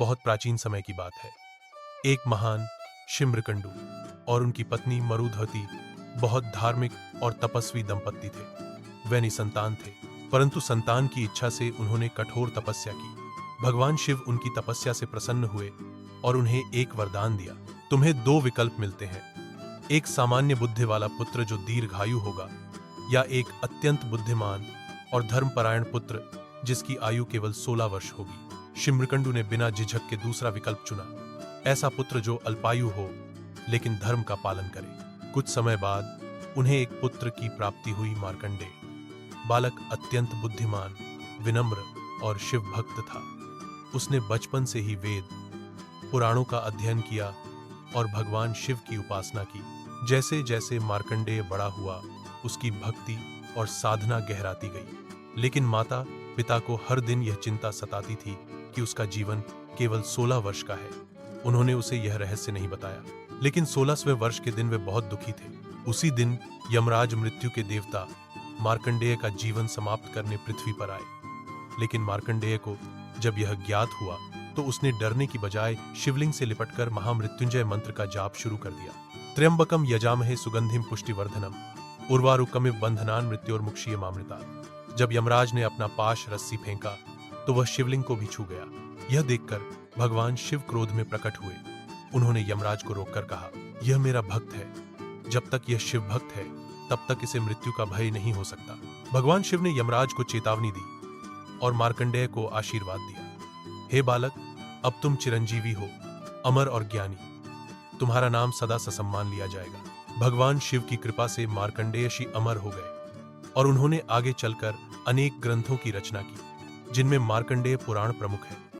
बहुत प्राचीन समय की बात है। एक महान शिम्रकंडू और उनकी पत्नी मरुधवती बहुत धार्मिक और तपस्वी दंपत्ति थे। वे निसंतान थे, परंतु संतान की इच्छा से उन्होंने कठोर तपस्या की। भगवान शिव उनकी तपस्या से प्रसन्न हुए और उन्हें एक वरदान दिया। तुम्हें दो विकल्प मिलते हैं, एक सामान्य बुद्धि वाला पुत्र जो दीर्घायु होगा, या एक अत्यंत बुद्धिमान और धर्मपरायण पुत्र जिसकी आयु केवल 16 वर्ष होगी। शिम्रकंडू ने बिना झिझक के दूसरा विकल्प चुना, ऐसा पुत्र जो अल्पायु हो लेकिन धर्म का पालन करे। कुछ समय बाद उन्हें एक पुत्र की प्राप्ति हुई। मार्कंडेय बालक अत्यंत बुद्धिमान, विनम्र और शिव भक्त था। उसने बचपन से ही वेद पुराणों का अध्ययन किया और भगवान शिव की उपासना की। जैसे जैसे मार्कंडेय बड़ा हुआ, उसकी भक्ति और साधना गहराती गई। लेकिन माता पिता को हर दिन यह चिंता सताती थी कि उसका जीवन केवल 16 वर्ष का है। उन्होंने उसे यह रहस्य नहीं बताया, लेकिन 16वें वर्ष के दिन वे बहुत दुखी थे। उसी दिन यमराज मृत्यु के देवता मार्कंडेय का जीवन समाप्त करने पृथ्वी पर आए। लेकिन मार्कंडेय को जब यह ज्ञात हुआ तो उसने डरने की बजाय शिवलिंग से लिपटकर महामृत्युंजय मंत्र का जाप शुरू कर दिया। त्र्यंबकम यजामहे सुगंधिम पुष्टिवर्धनम उर्वारुकमिव बंधनान मृत्योर्मुक्षीयमामृतात्। जब यमराज ने अपना पाश रस्सी फेंका तो वह शिवलिंग को भी छू गया। यह देखकर भगवान शिव क्रोध में प्रकट हुए। उन्होंने यमराज को रोककर कहा, यह मेरा भक्त है। जब तक यह शिव भक्त है तब तक इसे मृत्यु का भय नहीं हो सकता। भगवान शिव ने यमराज को चेतावनी दी और मार्कंडेय को आशीर्वाद दिया, हे बालक, अब तुम चिरंजीवी हो, अमर और ज्ञानी। तुम्हारा नाम सदा ससम्मान लिया जाएगा। भगवान शिव की कृपा से मार्कंडेय ऋषि अमर हो गए और उन्होंने आगे चलकर अनेक ग्रंथों की रचना की, जिनमें मार्कंडेय पुराण प्रमुख है।